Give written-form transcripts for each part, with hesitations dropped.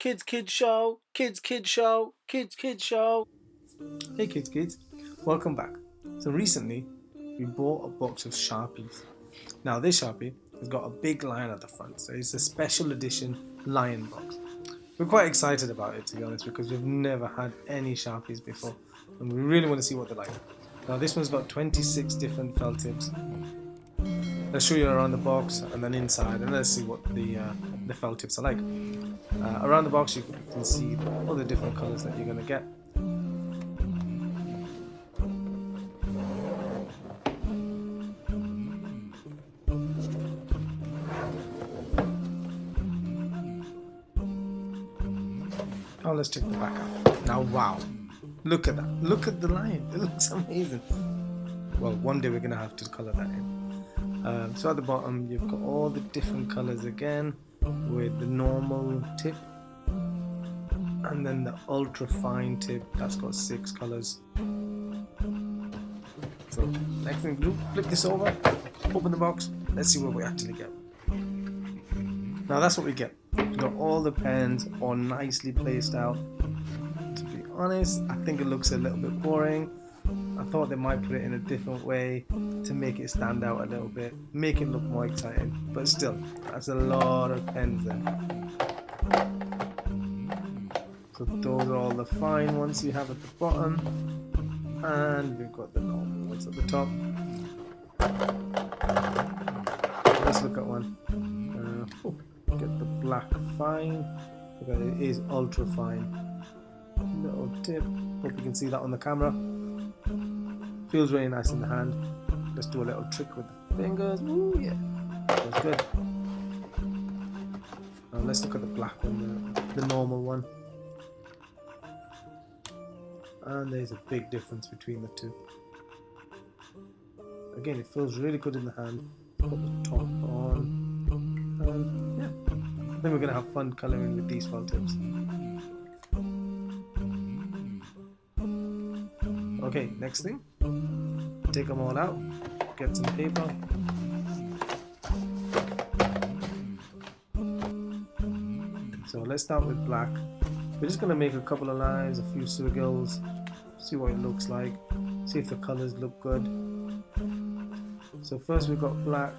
Kids show, kids show, kids show. Hey kids, welcome back. So recently we bought a box of Sharpies. Now this Sharpie has got a big lion at the front, so it's a special edition lion box. We're quite excited about it, to be honest, because we've never had any Sharpies before and we really want to see what they're like. Now this one's got 26 different felt tips. Let's show you around the box and then inside, and let's see what the felt tips are like. Around the box you can see all the different colors that you're going to get. Now let's check the back out. Now wow, look at that, look at the lion, it looks amazing. Well, one day we're going to have to color that in. So at the bottom you've got all the different colors again, with the normal tip and then the ultra fine tip that's got 6 colors. So next thing to do, flip this over, open the box, let's see what we actually get. Now that's what we get. We've got all the pens all nicely placed out. To be honest, I think it looks a little bit boring. I thought they might put it in a different way to make it stand out a little bit, make it look more exciting, but still, that's a lot of pens there. So those are all the fine ones you have at the bottom, and we've got the normal ones at the top. Let's look at one. Get the black fine, because it is ultra fine. Little tip, hope you can see that on the camera. Feels really nice in the hand. Let's do a little trick with the fingers. Ooh, yeah, feels good. Now let's look at the black one, the normal one. And there's a big difference between the two. Again, it feels really good in the hand. Put the top on, and yeah, I think we're gonna have fun coloring with these felt tips. Okay, next thing, take them all out, get some paper. So let's start with black. We're just going to make a couple of lines, a few circles, see what it looks like, see if the colors look good. So first we've got black.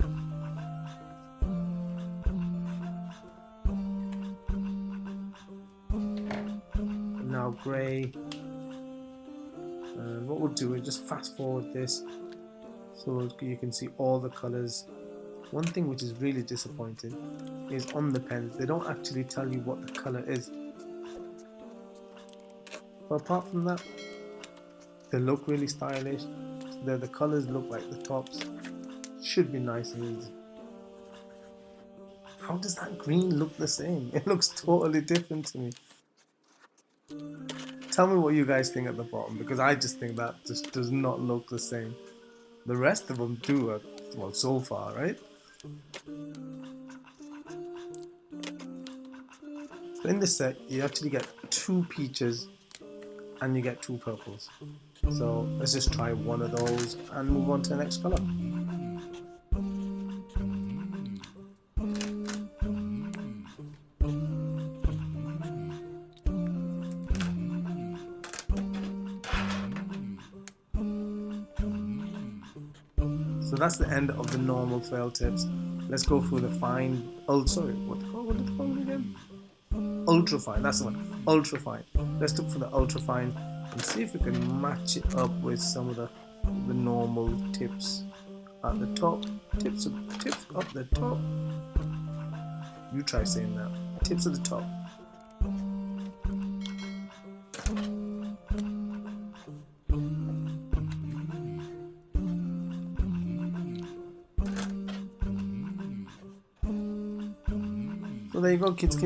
Now grey. And what we'll do is just fast forward this so you can see all the colors. One thing which is really disappointing is on the pens, they don't actually tell you what the color is. But apart from that, they look really stylish. The colors look like the tops. Should be nice and easy. How does that green look the same? It looks totally different to me. Tell me what you guys think at the bottom, because I just think that just does not look the same. The rest of them do, well, so far, right? So in this set, you actually get 2 peaches and you get 2 purples. So let's just try one of those and move on to the next color. So that's the end of the normal felt tips. Let's go through the fine. Oh, sorry, what did they call it again? Ultra fine. That's the one. Ultra fine. Let's look for the ultra fine and see if we can match it up with some of the normal tips at the top. Tips up the top. You try saying that. Tips at the top. So there you go, kids.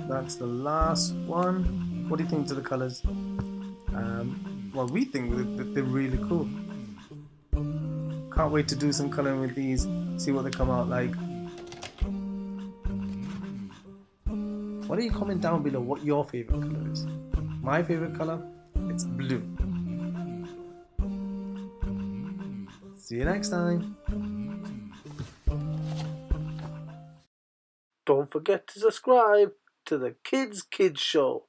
That's the last one. What do you think to the colors? Well, we think that they're really cool. Can't wait to do some coloring with these, see what they come out like. Why don't you comment down below what your favorite color is? My favorite color, it's blue. See you next time. Don't forget to subscribe. to the Kids Show.